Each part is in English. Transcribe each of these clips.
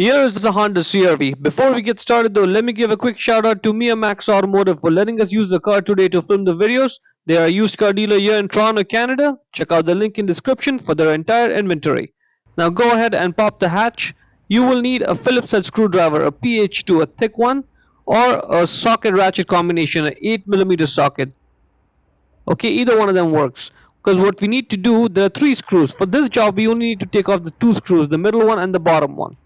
Here is a Honda CR-V. Before we get started though, let me give a quick shout out to Mia Max Automotive for letting us use the car today to film the videos. They are a used car dealer here in Toronto, Canada. Check out the link in description for their entire inventory. Now go ahead and pop the hatch. You will need a Phillips head screwdriver, a PH2, a thick one, or a socket ratchet combination, an 8mm socket. Okay, either one of them works. Because what we need to do, there are 3 screws. For this job, we only need to take off the 2 screws, the middle one and the bottom one.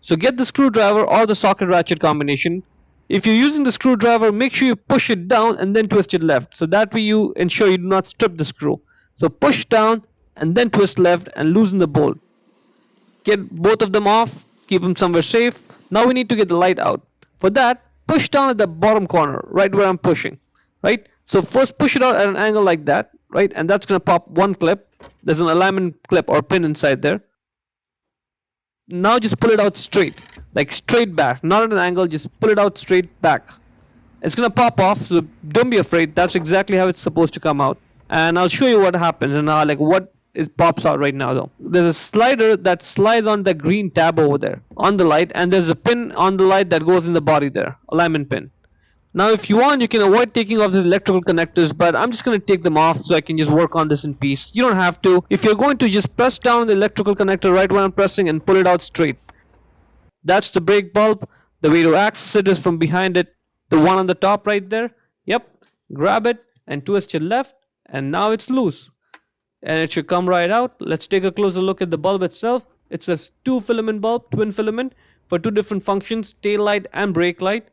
So get the screwdriver or the socket ratchet combination. If you're using the screwdriver, make sure you push it down and then twist it left. So that way you ensure you do not strip the screw. So push down and then twist left and loosen the bolt. Get both of them off, keep them somewhere safe. Now we need to get the light out. For that, push down at the bottom corner, right where I'm pushing. Right? So first push it out at an angle like that, right? And that's going to pop one clip. There's an alignment clip or pin inside there. Now just pull it out straight, like straight back, not at an angle, just pull it out straight back. It's gonna pop off, so don't be afraid. That's exactly how it's supposed to come out. And I'll show you what happens and like what it pops out right now though. There's a slider that slides on the green tab over there on the light, and there's a pin on the light that goes in the body there, alignment pin. Now if you want, you can avoid taking off these electrical connectors, but I'm just going to take them off so I can just work on this in peace. You don't have to. If you're going to, just press down the electrical connector right where I'm pressing and pull it out straight. That's the brake bulb. The way to access it is from behind it, the one on the top right there. Yep, grab it and twist it left, and now it's loose. And it should come right out. Let's take a closer look at the bulb itself. It's a 2 filament bulb, twin filament, for 2 different functions, tail light and brake light.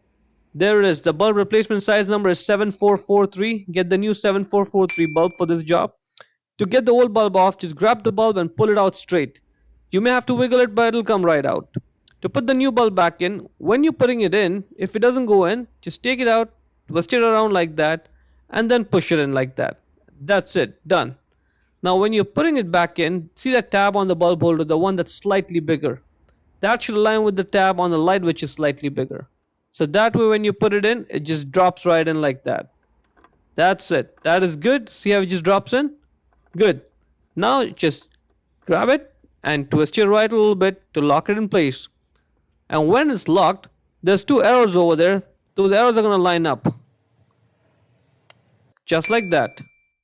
There it is. The bulb replacement size number is 7443. Get the new 7443 bulb for this job. To get the old bulb off, just grab the bulb and pull it out straight. You may have to wiggle it, but it'll come right out. To put the new bulb back in, when you're putting it in, if it doesn't go in, just take it out, twist it around like that, and then push it in like that. That's it. Done. Now when you're putting it back in, see that tab on the bulb holder, the one that's slightly bigger. That should align with the tab on the light, which is slightly bigger. So that way when you put it in, it just drops right in like that. That's it. That is good. See how it just drops in? Good. Now just grab it and twist it right a little bit to lock it in place. And when it's locked, there's 2 arrows over there. Those arrows are going to line up. Just like that.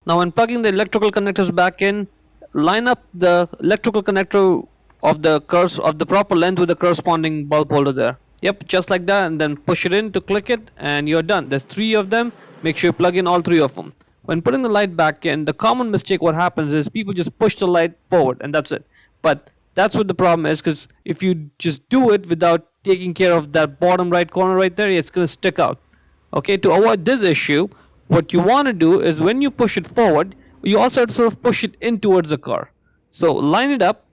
Now when plugging the electrical connectors back in, line up the electrical connector of the proper length with the corresponding bulb holder there. Yep, just like that, and then push it in to click it, and you're done. There's 3 of them. Make sure you plug in all 3 of them. When putting the light back in, the common mistake what happens is people just push the light forward, and that's it. But that's what the problem is, because if you just do it without taking care of that bottom right corner right there, it's going to stick out. Okay, to avoid this issue, what you want to do is when you push it forward, you also have to sort of push it in towards the car. So line it up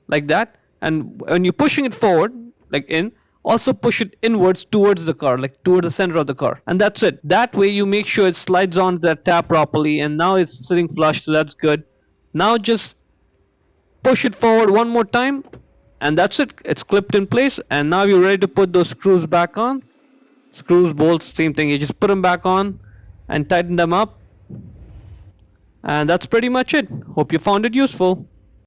like that, and when you're pushing it forward, like in, also push it inwards towards the car, like towards the center of the car, and that's it. That way you make sure it slides on that tab properly, and now it's sitting flush, so that's good. Now just push it forward one more time, and that's it. It's clipped in place, and now you're ready to put those screws back on. Screws, bolts, same thing. You just put them back on and tighten them up, and that's pretty much it. Hope you found it useful.